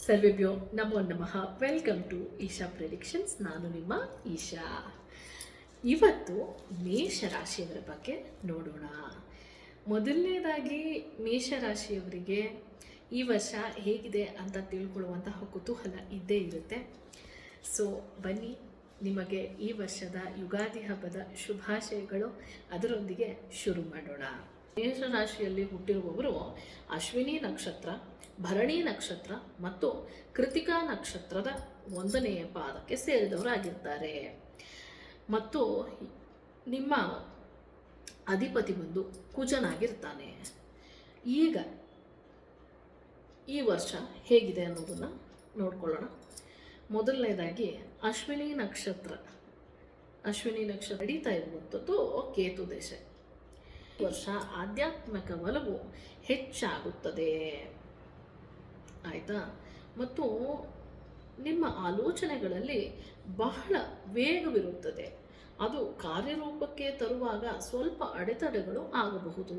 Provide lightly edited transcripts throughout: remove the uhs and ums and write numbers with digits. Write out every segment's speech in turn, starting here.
ಸರ್ವೇಭ್ಯೋ ನಮೋ ನಮಃ. Welcome to Isha predictions. ನಾನು ನಿಮ್ಮ ಈಶಾ. ಇವತ್ತು ಮೇಷರಾಶಿಯವರ ಬಗ್ಗೆ ನೋಡೋಣ. ಮೊದಲನೇದಾಗಿ ಮೇಷರಾಶಿಯವರಿಗೆ ಈ ವರ್ಷ ಹೇಗಿದೆ ಅಂತ ತಿಳ್ಕೊಳ್ಳುವಂತಹ ಕುತೂಹಲ ಇದ್ದೇ ಇರುತ್ತೆ. ಸೊ ಬನ್ನಿ, ನಿಮಗೆ ಈ ವರ್ಷದ ಯುಗಾದಿ ಹಬ್ಬದ ಶುಭಾಶಯಗಳು. ಅದರೊಂದಿಗೆ ಶುರು ಮಾಡೋಣ. ಮೇಷರಾಶಿಯಲ್ಲಿ ಹುಟ್ಟಿರುವವರು ಅಶ್ವಿನಿ ನಕ್ಷತ್ರ, ಭರಣಿ ನಕ್ಷತ್ರ ಮತ್ತು ಕೃತಿಕಾ ನಕ್ಷತ್ರದ 1ನೇ ಪಾದಕ್ಕೆ ಸೇರಿದವರಾಗಿರ್ತಾರೆ. ಮತ್ತು ನಿಮ್ಮ ಅಧಿಪತಿ ಬಂದು ಕುಜನಾಗಿರ್ತಾನೆ. ಈಗ ಈ ವರ್ಷ ಹೇಗಿದೆ ಅನ್ನೋದನ್ನು ನೋಡ್ಕೊಳ್ಳೋಣ. ಮೊದಲನೇದಾಗಿ ಅಶ್ವಿನಿ ನಕ್ಷತ್ರ ನಡೀತಾ ಇರುವಂಥದ್ದು ಕೇತು ದೇಶ. ಈ ವರ್ಷ ಆಧ್ಯಾತ್ಮಿಕ ಒಲವು ಹೆಚ್ಚಾಗುತ್ತದೆ, ಆಯಿತಾ. ಮತ್ತು ನಿಮ್ಮ ಆಲೋಚನೆಗಳಲ್ಲಿ ಬಹಳ ವೇಗವಿರುತ್ತದೆ. ಅದು ಕಾರ್ಯರೂಪಕ್ಕೆ ತರುವಾಗ ಸ್ವಲ್ಪ ಅಡೆತಡೆಗಳು ಆಗಬಹುದು.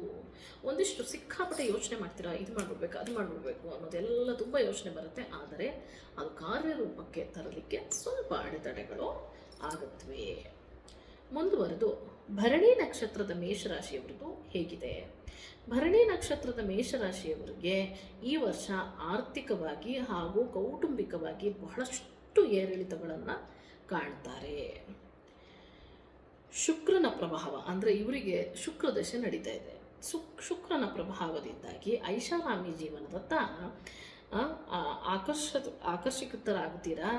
ಒಂದಿಷ್ಟು ಸಿಕ್ಕಾಪಟ್ಟೆ ಯೋಚನೆ ಮಾಡ್ತೀರಾ, ಇದು ಮಾಡಬೇಕು ಅದು ಮಾಡಬೇಕು ಅನ್ನೋದೆಲ್ಲ ತುಂಬ ಯೋಚನೆ ಬರುತ್ತೆ. ಆದರೆ ಅದು ಕಾರ್ಯರೂಪಕ್ಕೆ ತರಲಿಕ್ಕೆ ಸ್ವಲ್ಪ ಅಡೆತಡೆಗಳು ಆಗುತ್ತವೆ. ಮುಂದುವರೆದು ಭರಣಿ ನಕ್ಷತ್ರದ ಮೇಷರಾಶಿಯವರದು ಹೇಗಿದೆ? ಭರಣಿ ನಕ್ಷತ್ರದ ಮೇಷರಾಶಿಯವರಿಗೆ ಈ ವರ್ಷ ಆರ್ಥಿಕವಾಗಿ ಹಾಗೂ ಕೌಟುಂಬಿಕವಾಗಿ ಬಹಳಷ್ಟು ಏರಿಳಿತಗಳನ್ನು ಕಾಣ್ತಾರೆ. ಶುಕ್ರನ ಪ್ರಭಾವ ಅಂದರೆ ಇವರಿಗೆ ಶುಕ್ರ ದಶೆ ನಡೀತಾ ಇದೆ. ಶುಕ್ರನ ಪ್ರಭಾವದಿಂದಾಗಿ ಐಷಾರಾಮಿ ಜೀವನದತ್ತ ಆಕರ್ಷಿತರಾಗ್ತೀರಾ.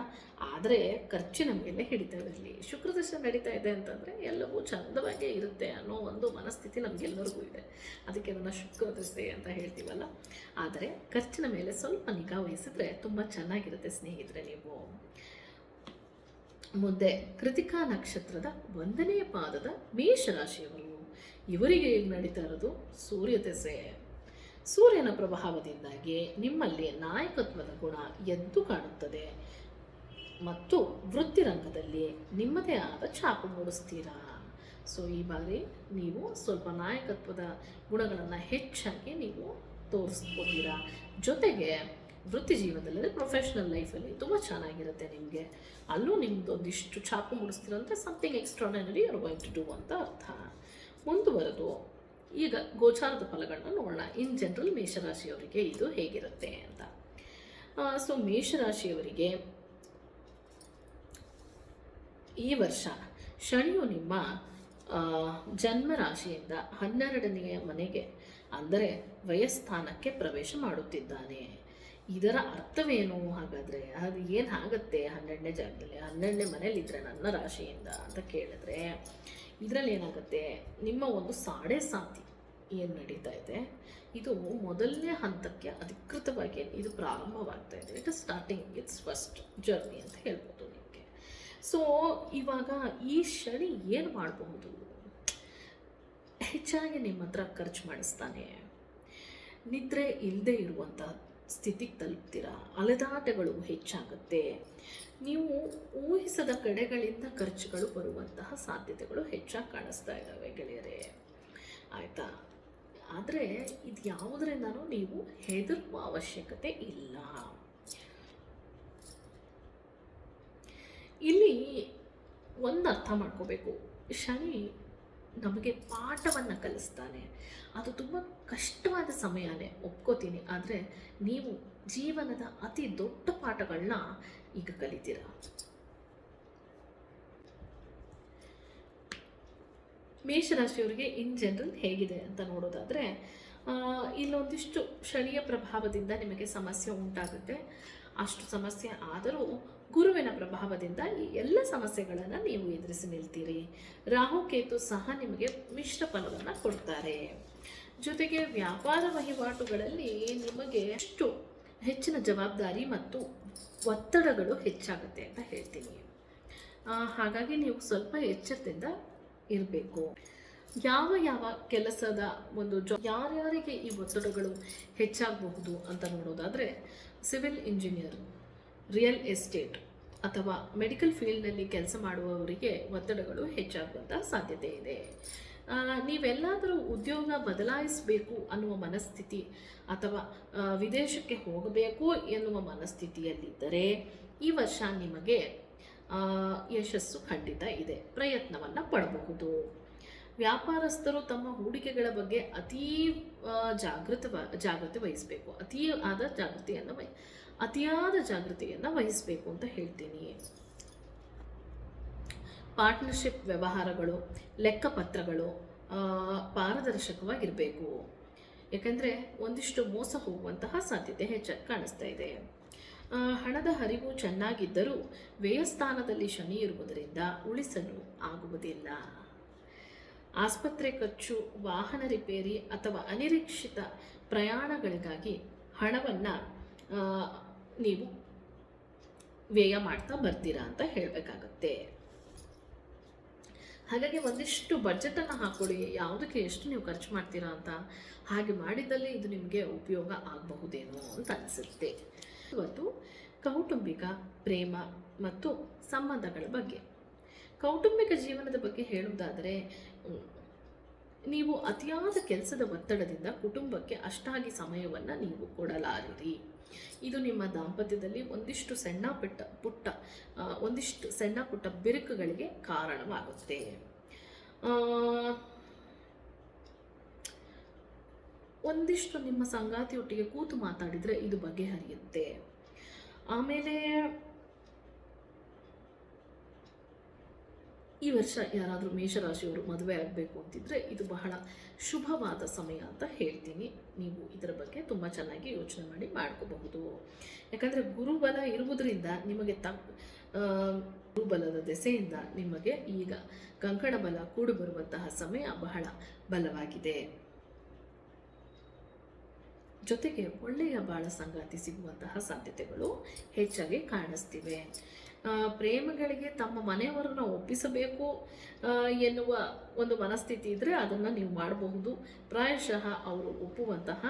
ಆದರೆ ಖರ್ಚಿನ ಮೇಲೆ ಹಿಡಿತಾ ಇರಲಿ. ಶುಕ್ರದಶೆ ನಡೀತಾ ಇದೆ ಅಂತಂದರೆ ಎಲ್ಲವೂ ಚಂದವಾಗೇ ಇರುತ್ತೆ ಅನ್ನೋ ಒಂದು ಮನಸ್ಥಿತಿ ನಮಗೆಲ್ಲರಿಗೂ ಇದೆ. ಅದಕ್ಕೆ ಅದನ್ನು ಶುಕ್ರದಶೆ ಅಂತ ಹೇಳ್ತೀವಲ್ಲ. ಆದರೆ ಖರ್ಚಿನ ಮೇಲೆ ಸ್ವಲ್ಪ ನಿಗಾ ವಹಿಸಿದ್ರೆ ತುಂಬ ಚೆನ್ನಾಗಿರುತ್ತೆ ಸ್ನೇಹಿತರೆ. ನೀವು ಮುಂದೆ ಕೃತಿಕಾ ನಕ್ಷತ್ರದ 1ನೇ ಪಾದದ ಮೇಷರಾಶಿಯವರು, ಇವರಿಗೆ ಈಗ ನಡೀತಾ ಇರೋದು ಸೂರ್ಯದಶೆ. ಸೂರ್ಯನ ಪ್ರಭಾವದಿಂದಾಗಿ ನಿಮ್ಮಲ್ಲಿ ನಾಯಕತ್ವದ ಗುಣ ಎದ್ದು ಕಾಣುತ್ತದೆ ಮತ್ತು ವೃತ್ತಿರಂಗದಲ್ಲಿ ನಿಮ್ಮದೇ ಆದ ಛಾಪು ಮೂಡಿಸ್ತೀರಾ. ಸೊ ಈ ಬಾರಿ ನೀವು ಸ್ವಲ್ಪ ನಾಯಕತ್ವದ ಗುಣಗಳನ್ನು ಹೆಚ್ಚಾಗಿ ನೀವು ತೋರಿಸ್ಕೋತೀರಾ. ಜೊತೆಗೆ ವೃತ್ತಿ ಜೀವನದಲ್ಲಿ ಪ್ರೊಫೆಷ್ನಲ್ ಲೈಫಲ್ಲಿ ತುಂಬ ಚೆನ್ನಾಗಿರುತ್ತೆ ನಿಮಗೆ. ಅಲ್ಲೂ ನಿಮ್ಮದು ಒಂದಿಷ್ಟು ಛಾಪು ಮೂಡಿಸ್ತೀರಂದರೆ something extraordinary you are going to do ಅಂತ ಅರ್ಥ. ಮುಂದುವರೆದು ಈಗ ಗೋಚಾರದ ಫಲಗಳನ್ನ ನೋಡೋಣ. ಇನ್ ಜನರಲ್ ಮೇಷರಾಶಿಯವರಿಗೆ ಇದು ಹೇಗಿರುತ್ತೆ ಅಂತ. ಸೊ ಮೇಷರಾಶಿಯವರಿಗೆ ಈ ವರ್ಷ ಶನಿಯು ನಿಮ್ಮ ಜನ್ಮರಾಶಿಯಿಂದ 12ನೇ ಮನೆಗೆ ಅಂದರೆ ವಯಸ್ಥಾನಕ್ಕೆ ಪ್ರವೇಶ ಮಾಡುತ್ತಿದ್ದಾನೆ. ಇದರ ಅರ್ಥವೇನು ಹಾಗಾದರೆ? ಅದು ಏನು ಆಗುತ್ತೆ 12ನೇ ಜಾಗದಲ್ಲಿ? 12ನೇ ಮನೇಲಿದ್ದರೆ ನನ್ನ ರಾಶಿಯಿಂದ ಅಂತ ಕೇಳಿದ್ರೆ ಇದರಲ್ಲಿ ಏನಾಗುತ್ತೆ, ನಿಮ್ಮ ಒಂದು ಸಾಡೆ ಸಾತಿ ಏನು ನಡೀತಾ ಇದೆ ಇದು ಮೊದಲನೇ ಹಂತಕ್ಕೆ ಅಧಿಕೃತವಾಗಿ ಇದು ಪ್ರಾರಂಭವಾಗ್ತಾ ಇದೆ. It is starting it's first journey ಅಂತ ಹೇಳ್ಬೋದು ನಿಮಗೆ. ಸೊ ಇವಾಗ ಈ ಶನಿ ಏನು ಮಾಡಬಹುದು? ಹೆಚ್ಚಾಗಿ ನಿಮ್ಮ ಹತ್ರ ಖರ್ಚು ಮಾಡಿಸ್ತಾನೆ. ನಿದ್ರೆ ಇಲ್ಲದೆ ಇರುವಂತಹ ಸ್ಥಿತಿಗೆ ತಲುಪ್ತೀರಾ. ಅಲೆದಾಟಗಳು ಹೆಚ್ಚಾಗುತ್ತೆ. ನೀವು ಊಹಿಸದ ಕಡೆಗಳಿಂದ ಖರ್ಚುಗಳು ಬರುವಂತಹ ಸಾಧ್ಯತೆಗಳು ಹೆಚ್ಚಾಗಿ ಕಾಣಿಸ್ತಾ ಇದ್ದಾವೆ ಗೆಳೆಯರೇ, ಆಯಿತಾ. ಆದರೆ ಇದು ಯಾವುದರಿಂದನೂ ನೀವು ಹೆದರುವ ಅವಶ್ಯಕತೆ ಇಲ್ಲ. ಇಲ್ಲಿ ಒಂದು ಅರ್ಥ ಮಾಡ್ಕೋಬೇಕು, ಶನಿ ನಮಗೆ ಪಾಠವನ್ನು ಕಲಿಸ್ತಾನೆ. ಅದು ತುಂಬ ಕಷ್ಟವಾದ ಸಮಯನೇ, ಒಪ್ಕೋತೀನಿ. ಆದರೆ ನೀವು ಜೀವನದ ಅತಿ ದೊಡ್ಡ ಪಾಠಗಳನ್ನ ಈಗ ಕಲಿತೀರ. ಮೇಷರಾಶಿಯವರಿಗೆ ಇನ್ ಜನರಲ್ ಹೇಗಿದೆ ಅಂತ ನೋಡೋದಾದರೆ, ಇಲ್ಲೊಂದಿಷ್ಟು ಶನಿಯ ಪ್ರಭಾವದಿಂದ ನಿಮಗೆ ಸಮಸ್ಯೆ ಉಂಟಾಗುತ್ತೆ. ಅಷ್ಟು ಸಮಸ್ಯೆ ಆದರೂ ಗುರುವಿನ ಪ್ರಭಾವದಿಂದ ಈ ಎಲ್ಲ ಸಮಸ್ಯೆಗಳನ್ನು ನೀವು ಎದುರಿಸಿ ನಿಲ್ತೀರಿ. ರಾಹುಕೇತು ಸಹ ನಿಮಗೆ ಮಿಶ್ರ ಫಲವನ್ನು ಕೊಡ್ತಾರೆ. ಜೊತೆಗೆ ವ್ಯಾಪಾರ ವಹಿವಾಟುಗಳಲ್ಲಿ ನಿಮಗೆ ಎಷ್ಟು ಹೆಚ್ಚಿನ ಜವಾಬ್ದಾರಿ ಮತ್ತು ಒತ್ತಡಗಳು ಹೆಚ್ಚಾಗುತ್ತೆ ಅಂತ ಹೇಳ್ತೀನಿ. ಹಾಗಾಗಿ ನೀವು ಸ್ವಲ್ಪ ಎಚ್ಚರದಿಂದ ಇರಬೇಕು. ಯಾವ ಕೆಲಸದ ಒಂದು ಯಾರ್ಯಾರಿಗೆ ಈ ಒತ್ತಡಗಳು ಹೆಚ್ಚಾಗಬಹುದು ಅಂತ ನೋಡೋದಾದರೆ, ಸಿವಿಲ್ ಇಂಜಿನಿಯರ್, ರಿಯಲ್ ಎಸ್ಟೇಟ್ ಅಥವಾ ಮೆಡಿಕಲ್ ಫೀಲ್ಡ್ನಲ್ಲಿ ಕೆಲಸ ಮಾಡುವವರಿಗೆ ಒತ್ತಡಗಳು ಹೆಚ್ಚಾಗುವಂಥ ಸಾಧ್ಯತೆ ಇದೆ. ನೀವೆಲ್ಲಾದರೂ ಉದ್ಯೋಗ ಬದಲಾಯಿಸಬೇಕು ಅನ್ನುವ ಮನಸ್ಥಿತಿ ಅಥವಾ ವಿದೇಶಕ್ಕೆ ಹೋಗಬೇಕು ಎನ್ನುವ ಮನಸ್ಥಿತಿಯಲ್ಲಿದ್ದರೆ ಈ ವರ್ಷ ನಿಮಗೆ ಯಶಸ್ಸು ಖಂಡಿತ ಇದೆ, ಪ್ರಯತ್ನವನ್ನು ಪಡಬಹುದು. ವ್ಯಾಪಾರಸ್ಥರು ತಮ್ಮ ಹೂಡಿಕೆಗಳ ಬಗ್ಗೆ ಜಾಗೃತಿ ವಹಿಸಬೇಕು. ಅತಿಯಾದ ಜಾಗೃತಿಯನ್ನು ವಹಿಸಬೇಕು ಅಂತ ಹೇಳ್ತೀನಿ. ಪಾರ್ಟ್ನರ್ಶಿಪ್ ವ್ಯವಹಾರಗಳು, ಲೆಕ್ಕಪತ್ರಗಳು ಪಾರದರ್ಶಕವಾಗಿರಬೇಕು. ಯಾಕಂದರೆ ಒಂದಿಷ್ಟು ಮೋಸ ಹೋಗುವಂತಹ ಸಾಧ್ಯತೆ ಹೆಚ್ಚಾಗಿ ಕಾಣಿಸ್ತಾ ಇದೆ. ಹಣದ ಹರಿವು ಚೆನ್ನಾಗಿದ್ದರೂ ವ್ಯಯಸ್ಥಾನದಲ್ಲಿ ಶನಿ ಇರುವುದರಿಂದ ಉಳಿಸಲು ಆಗುವುದಿಲ್ಲ. ಆಸ್ಪತ್ರೆ ಖರ್ಚು, ವಾಹನ ರಿಪೇರಿ ಅಥವಾ ಅನಿರೀಕ್ಷಿತ ಪ್ರಯಾಣಗಳಿಗಾಗಿ ಹಣವನ್ನು ನೀವು ವ್ಯಯ ಮಾಡ್ತಾ ಬರ್ತೀರಾ ಅಂತ ಹೇಳಬೇಕಾಗತ್ತೆ. ಹಾಗಾಗಿ ಒಂದಿಷ್ಟು ಬಜೆಟನ್ನು ಹಾಕೊಳ್ಳಿ, ಯಾವುದಕ್ಕೆ ಎಷ್ಟು ನೀವು ಖರ್ಚು ಮಾಡ್ತೀರಾ ಅಂತ. ಹಾಗೆ ಮಾಡಿದಲ್ಲಿ ಇದು ನಿಮಗೆ ಉಪಯೋಗ ಆಗಬಹುದೇನೋ ಅಂತ ಅನಿಸುತ್ತೆ. ಇವತ್ತು ಕೌಟುಂಬಿಕ, ಪ್ರೇಮ ಮತ್ತು ಸಂಬಂಧಗಳ ಬಗ್ಗೆ, ಕೌಟುಂಬಿಕ ಜೀವನದ ಬಗ್ಗೆ ಹೇಳುವುದಾದರೆ, ನೀವು ಅತಿಯಾದ ಕೆಲಸದ ಒತ್ತಡದಿಂದ ಕುಟುಂಬಕ್ಕೆ ಅಷ್ಟಾಗಿ ಸಮಯವನ್ನು ನೀವು ಕೊಡಲಾರಿರಿ. ಇದು ನಿಮ್ಮ ದಾಂಪತ್ಯದಲ್ಲಿ ಒಂದಿಷ್ಟು ಸಣ್ಣ ಪುಟ್ಟ ಬಿರುಕುಗಳಿಗೆ ಕಾರಣವಾಗುತ್ತೆ. ಒಂದಿಷ್ಟು ನಿಮ್ಮ ಸಂಗಾತಿಯೊಟ್ಟಿಗೆ ಕೂತು ಮಾತಾಡಿದರೆ ಇದು ಬಗೆಹರಿಯುತ್ತೆ. ಆಮೇಲೆ ಈ ವರ್ಷ ಯಾರಾದರೂ ಮೇಷರಾಶಿಯವರು ಮದುವೆ ಆಗಬೇಕು ಅಂತಿದ್ರೆ ಇದು ಬಹಳ ಶುಭವಾದ ಸಮಯ ಅಂತ ಹೇಳ್ತೀನಿ. ನೀವು ಇದರ ಬಗ್ಗೆ ತುಂಬ ಚೆನ್ನಾಗಿ ಯೋಚನೆ ಮಾಡಿ ಮಾಡ್ಕೋಬಹುದು. ಯಾಕಂದರೆ ಗುರುಬಲ ಇರುವುದರಿಂದ ನಿಮಗೆ ಗುರುಬಲದ ದೆಸೆಯಿಂದ ನಿಮಗೆ ಈಗ ಕಂಕಣ ಬಲ ಕೂಡಿ ಬರುವಂತಹ ಸಮಯ ಬಹಳ ಬಲವಾಗಿದೆ. ಜೊತೆಗೆ ಒಳ್ಳೆಯ ಬಾಳ ಸಂಗಾತಿ ಸಿಗುವಂತಹ ಸಾಧ್ಯತೆಗಳು ಹೆಚ್ಚಾಗಿ ಕಾಣಿಸ್ತಿವೆ. ಪ್ರೇಮಿಗಳಿಗೆ ತಮ್ಮ ಮನೆಯವರನ್ನು ಒಪ್ಪಿಸಬೇಕು ಎನ್ನುವ ಒಂದು ಮನಸ್ಥಿತಿ ಇದ್ದರೆ ಅದನ್ನು ನೀವು ಮಾಡಬಹುದು. ಪ್ರಾಯಶಃ ಅವರು ಒಪ್ಪುವಂತಹ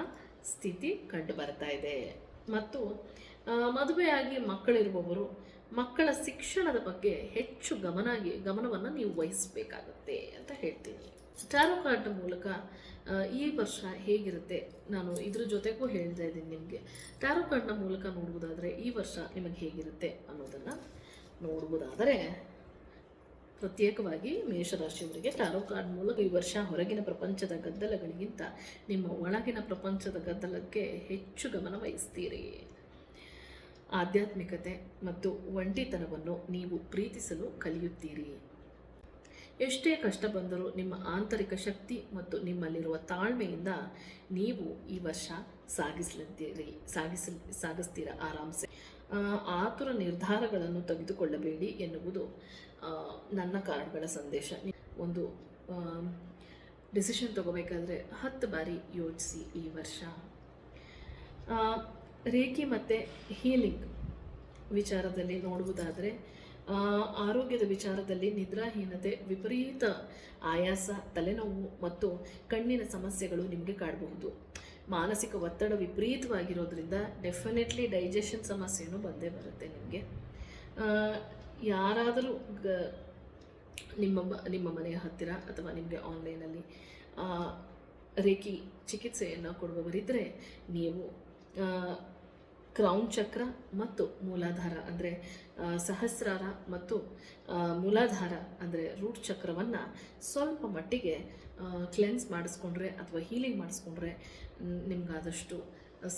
ಸ್ಥಿತಿ ಕಂಡು ಬರ್ತಾ ಇದೆ. ಮತ್ತು ಮದುವೆಯಾಗಿ ಮಕ್ಕಳಿರುವವರು ಮಕ್ಕಳ ಶಿಕ್ಷಣದ ಬಗ್ಗೆ ಹೆಚ್ಚು ಗಮನವನ್ನು ನೀವು ವಹಿಸಬೇಕಾಗುತ್ತೆ ಅಂತ ಹೇಳ್ತೀನಿ. ಟಾರೋ ಕಾರ್ಡ್ ಮೂಲಕ ಈ ವರ್ಷ ಹೇಗಿರುತ್ತೆ ನಾನು ಇದ್ರ ಜೊತೆಗೂ ಹೇಳ್ತಾ ಇದ್ದೀನಿ ನಿಮಗೆ. ಟಾರೋ ಕಾರ್ಡ್ನ ಮೂಲಕ ನೋಡುವುದಾದರೆ ಈ ವರ್ಷ ನಿಮಗೆ ಹೇಗಿರುತ್ತೆ ಅನ್ನೋದನ್ನು ನೋಡುವುದಾದರೆ, ಪ್ರತ್ಯೇಕವಾಗಿ ಮೇಷರಾಶಿಯವರಿಗೆ ಟಾರೋ ಕಾರ್ಡ್ ಮೂಲಕ ಈ ವರ್ಷ ಹೊರಗಿನ ಪ್ರಪಂಚದ ಗದ್ದಲಗಳಿಗಿಂತ ನಿಮ್ಮ ಒಳಗಿನ ಪ್ರಪಂಚದ ಗದ್ದಲಕ್ಕೆ ಹೆಚ್ಚು ಗಮನ ವಹಿಸ್ತೀರಿ. ಆಧ್ಯಾತ್ಮಿಕತೆ ಮತ್ತು ಒಂಟಿತನವನ್ನು ನೀವು ಪ್ರೀತಿಸಲು ಕಲಿಯುತ್ತೀರಿ. ಎಷ್ಟೇ ಕಷ್ಟ ಬಂದರೂ ನಿಮ್ಮ ಆಂತರಿಕ ಶಕ್ತಿ ಮತ್ತು ನಿಮ್ಮಲ್ಲಿರುವ ತಾಳ್ಮೆಯಿಂದ ನೀವು ಈ ವರ್ಷ ಸಾಗಿಸ್ತೀರ ಆರಾಮ್ಸೆ. ಆತುರ ನಿರ್ಧಾರಗಳನ್ನು ತೆಗೆದುಕೊಳ್ಳಬೇಡಿ ಎನ್ನುವುದು ನನ್ನ ಕಾರ್ಡ್ಗಳ ಸಂದೇಶ. ಒಂದು ಡಿಸಿಷನ್ ತಗೋಬೇಕಾದ್ರೆ 10 ಬಾರಿ ಯೋಚಿಸಿ ಈ ವರ್ಷ. ರೇಖಿ ಮತ್ತು ಹೀಲಿಂಗ್ ವಿಚಾರದಲ್ಲಿ ನೋಡುವುದಾದರೆ, ಆರೋಗ್ಯದ ವಿಚಾರದಲ್ಲಿ ನಿದ್ರಾಹೀನತೆ, ವಿಪರೀತ ಆಯಾಸ, ತಲೆನೋವು ಮತ್ತು ಕಣ್ಣಿನ ಸಮಸ್ಯೆಗಳು ನಿಮಗೆ ಕಾಡಬಹುದು. ಮಾನಸಿಕ ಒತ್ತಡ ವಿಪರೀತವಾಗಿರೋದ್ರಿಂದ ಡೆಫಿನೆಟ್ಲಿ ಡೈಜೆಷನ್ ಸಮಸ್ಯೆಯೂ ಬಂದೇ ಬರುತ್ತೆ ನಿಮಗೆ. ಯಾರಾದರೂ ನಿಮ್ಮ ಮನೆಯ ಹತ್ತಿರ ಅಥವಾ ನಿಮಗೆ ಆನ್ಲೈನಲ್ಲಿ ರೇಖಿ ಚಿಕಿತ್ಸೆಯನ್ನು ಕೊಡುವವರಿದ್ದರೆ ನೀವು ಕ್ರೌನ್ ಚಕ್ರ ಮತ್ತು ಮೂಲಾಧಾರ ಅಂದರೆ ಸಹಸ್ರಾರ ಮತ್ತು ಮೂಲಾಧಾರ ಅಂದರೆ ರೂಟ್ ಚಕ್ರವನ್ನು ಸ್ವಲ್ಪ ಮಟ್ಟಿಗೆ ಕ್ಲೆನ್ಸ್ ಮಾಡಿಸ್ಕೊಂಡ್ರೆ ಅಥವಾ ಹೀಲಿಂಗ್ ಮಾಡಿಸ್ಕೊಂಡ್ರೆ ನಿಮಗಾದಷ್ಟು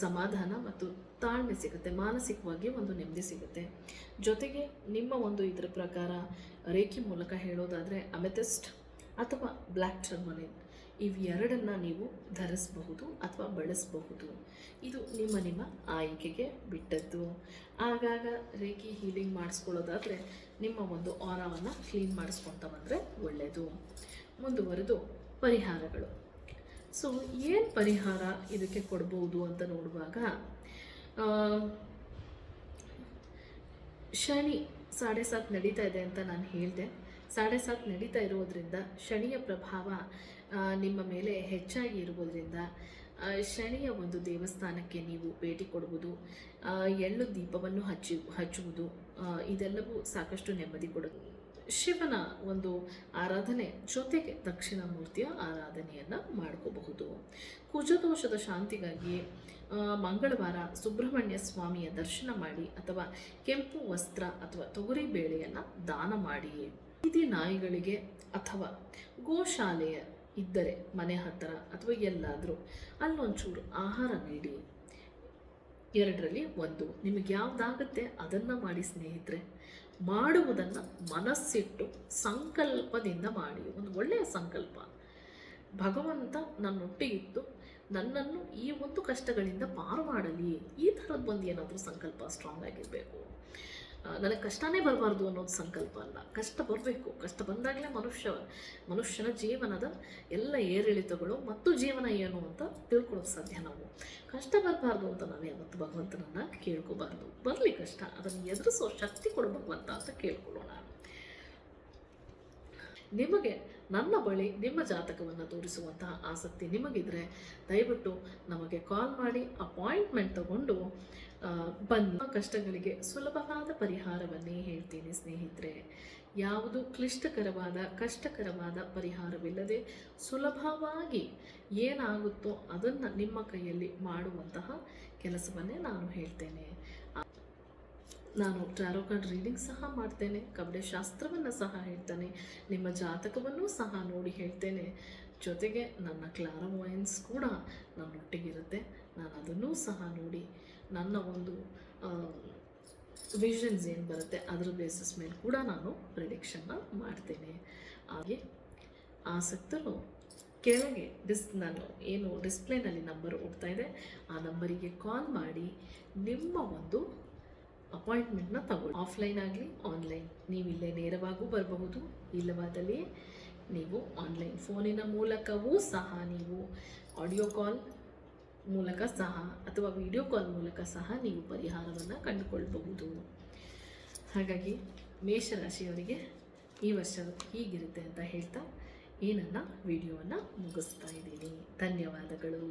ಸಮಾಧಾನ ಮತ್ತು ತಾಳ್ಮೆ ಸಿಗುತ್ತೆ, ಮಾನಸಿಕವಾಗಿ ಒಂದು ನೆಮ್ಮದಿ ಸಿಗುತ್ತೆ. ಜೊತೆಗೆ ನಿಮ್ಮ ಒಂದು ಇದರ ಪ್ರಕಾರ ರೇಖಿ ಮೂಲಕ ಹೇಳೋದಾದರೆ ಅಮೆಥಿಸ್ಟ್ ಅಥವಾ ಬ್ಲ್ಯಾಕ್ ಟರ್ಮಲಿನ್ ಇವೆರಡನ್ನು ನೀವು ಧರಿಸಬಹುದು ಅಥವಾ ಬಳಸಬಹುದು. ಇದು ನಿಮ್ಮ ಆಯ್ಕೆಗೆ ಬಿಟ್ಟದ್ದು. ಆಗಾಗ ರೇಖಿ ಹೀಲಿಂಗ್ ಮಾಡಿಸ್ಕೊಳ್ಳೋದಾದರೆ ನಿಮ್ಮ ಒಂದು ಆರಾವನ್ನು ಕ್ಲೀನ್ ಮಾಡಿಸ್ಕೊತ ಬಂದರೆ ಒಳ್ಳೆಯದು. ಮುಂದುವರೆದು ಪರಿಹಾರಗಳು. ಸೊ ಏನು ಪರಿಹಾರ ಇದಕ್ಕೆ ಕೊಡ್ಬೋದು ಅಂತ ನೋಡುವಾಗ, ಶನಿ 7.5 ನಡೀತಾ ಇದೆ ಅಂತ ನಾನು ಹೇಳಿದೆ. 7.5 ನಡೀತಾ ಇರೋದ್ರಿಂದ ಶನಿಯ ಪ್ರಭಾವ ನಿಮ್ಮ ಮೇಲೆ ಹೆಚ್ಚಾಗಿ ಇರುವುದರಿಂದ ಶನಿಯ ಒಂದು ದೇವಸ್ಥಾನಕ್ಕೆ ನೀವು ಭೇಟಿ ಕೊಡುವುದು, ಎಳ್ಳು ದೀಪವನ್ನು ಹಚ್ಚುವುದು ಇದೆಲ್ಲವೂ ಸಾಕಷ್ಟು ನೆಮ್ಮದಿ ಶಿವನ ಒಂದು ಆರಾಧನೆ ಜೊತೆಗೆ ದಕ್ಷಿಣಾಮೂರ್ತಿಯ ಆರಾಧನೆಯನ್ನು ಮಾಡ್ಕೋಬಹುದು. ಕುಜದೋಷದ ಶಾಂತಿಗಾಗಿ ಮಂಗಳವಾರ ಸುಬ್ರಹ್ಮಣ್ಯ ಸ್ವಾಮಿಯ ದರ್ಶನ ಮಾಡಿ ಅಥವಾ ಕೆಂಪು ವಸ್ತ್ರ ಅಥವಾ ತೊಗರಿ ಬೇಳೆಯನ್ನು ದಾನ ಮಾಡಿ. ಬೀದಿ ನಾಯಿಗಳಿಗೆ ಅಥವಾ ಗೋಶಾಲೆಯ ಇದ್ದರೆ ಮನೆ ಹತ್ತಿರ ಅಥವಾ ಎಲ್ಲಾದರೂ ಅಲ್ಲೊಂಚೂರು ಆಹಾರ ನೀಡಿ. ಎರಡರಲ್ಲಿ ಒಂದು, ನಿಮಗೆ ಯಾವುದಾಗುತ್ತೆ ಅದನ್ನು ಮಾಡಿ ಸ್ನೇಹಿತರೆ. ಮಾಡುವುದನ್ನು ಮನಸ್ಸಿಟ್ಟು ಸಂಕಲ್ಪದಿಂದ ಮಾಡಿ. ಒಂದು ಒಳ್ಳೆಯ ಸಂಕಲ್ಪ, ಭಗವಂತ ನನ್ನೊಟ್ಟಿಗಿದ್ದು ನನ್ನನ್ನು ಈ ಒಂದು ಕಷ್ಟಗಳಿಂದ ಪಾರು ಮಾಡಲಿ, ಈ ಥರದ್ದು ಒಂದು ಏನಾದರೂ ಸಂಕಲ್ಪ ಸ್ಟ್ರಾಂಗ್ ಆಗಿರಬೇಕು. ನನಗೆ ಕಷ್ಟನೇ ಬರಬಾರ್ದು ಅನ್ನೋದು ಸಂಕಲ್ಪ ಅಲ್ಲ, ಕಷ್ಟ ಬರಬೇಕು. ಕಷ್ಟ ಬಂದಾಗಲೇ ಮನುಷ್ಯನ ಜೀವನದ ಎಲ್ಲ ಏರಿಳಿತಗಳು ಮತ್ತು ಜೀವನ ಏನು ಅಂತ ತಿಳ್ಕೊಳ್ಳೋದು ಸಾಧ್ಯ. ನಾವು ಕಷ್ಟ ಬರಬಾರ್ದು ಅಂತ ನಾವು ಯಾವತ್ತು ಭಗವಂತನನ್ನು ಕೇಳ್ಕೋಬಾರ್ದು. ಬರಲಿ ಕಷ್ಟ, ಅದನ್ನು ಎದುರಿಸೋ ಶಕ್ತಿ ಕೊಡು ಭಗವಂತ ಅಂತ ಕೇಳ್ಕೊಳ್ಳೋಣ. ನಿಮಗೆ ನನ್ನ ಬಳಿ ನಿಮ್ಮ ಜಾತಕವನ್ನು ತೋರಿಸುವಂತಹ ಆಸಕ್ತಿ ನಿಮಗಿದ್ರೆ ದಯವಿಟ್ಟು ನಮಗೆ ಕಾಲ್ ಮಾಡಿ ಅಪಾಯಿಂಟ್ಮೆಂಟ್ ತಗೊಂಡು ಬನ್ನಿ. ಕಷ್ಟಗಳಿಗೆ ಸುಲಭವಾದ ಪರಿಹಾರವನ್ನೇ ಹೇಳ್ತೀನಿ ಸ್ನೇಹಿತರೆ. ಯಾವುದು ಕಷ್ಟಕರವಾದ ಪರಿಹಾರವಿಲ್ಲದೆ ಸುಲಭವಾಗಿ ಏನಾಗುತ್ತೋ ಅದನ್ನು ನಿಮ್ಮ ಕೈಯಲ್ಲಿ ಮಾಡುವಂತಹ ಕೆಲಸವನ್ನೇ ನಾನು ಹೇಳ್ತೇನೆ. ನಾನು ಟ್ಯಾರೋ ಕಾರ್ಡ್ ರೀಡಿಂಗ್ ಸಹ ಮಾಡ್ತೇನೆ, ಕಬಡ್ಡಿ ಶಾಸ್ತ್ರವನ್ನು ಸಹ ಹೇಳ್ತೇನೆ, ನಿಮ್ಮ ಜಾತಕವನ್ನು ಸಹ ನೋಡಿ ಹೇಳ್ತೇನೆ. ಜೊತೆಗೆ ನನ್ನ ಕ್ಲಾರವಾಯನ್ಸ್ ಕೂಡ ನನ್ನೊಟ್ಟಿಗಿರುತ್ತೆ. ನಾನು ಅದನ್ನೂ ಸಹ ನೋಡಿ ನನ್ನ ಒಂದು ವಿಷನ್ಸ್ ಏನು ಬರುತ್ತೆ ಅದರ ಬೇಸಿಸ್ ಮೇಲೆ ಕೂಡ ನಾನು ಪ್ರಿಡಿಕ್ಷನ್ನ ಮಾಡ್ತೇನೆ. ಹಾಗೆ ಆಸಕ್ತರು ಕೆಳಗೆ ನಾನು ಏನು ಡಿಸ್ಪ್ಲೇನಲ್ಲಿ ನಂಬರ್ ಹೋಗ್ತಾ ಇದೆ ಆ ನಂಬರಿಗೆ ಕಾಲ್ ಮಾಡಿ ನಿಮ್ಮ ಒಂದು ಅಪಾಯಿಂಟ್ಮೆಂಟ್ನ ತಗೊಳ್ಳಿ. ಆಫ್ಲೈನ್ ಆಗಲಿ ಆನ್ಲೈನ್, ನೀವು ಇಲ್ಲೇ ನೇರವಾಗೂ ಬರಬಹುದು. ಇಲ್ಲವಾದಲ್ಲಿ ನೀವು ಆನ್ಲೈನ್ ಫೋನಿನ ಮೂಲಕವೂ ಸಹ, ನೀವು ಆಡಿಯೋ ಕಾಲ್ ಮೂಲಕ ಸಹ ಅಥವಾ ವಿಡಿಯೋ ಕಾಲ್ ಮೂಲಕ ಸಹ ನೀವು ಪರಿಹಾರವನ್ನು ಕಂಡುಕೊಳ್ಬಹುದು. ಹಾಗಾಗಿ ಮೇಷರಾಶಿಯವರಿಗೆ ಈ ವರ್ಷ ಹೀಗಿರುತ್ತೆ ಅಂತ ಹೇಳ್ತಾ ಈ ನನ್ನ ವಿಡಿಯೋವನ್ನು ಮುಗಿಸ್ತಾ ಇದ್ದೀನಿ. ಧನ್ಯವಾದಗಳು.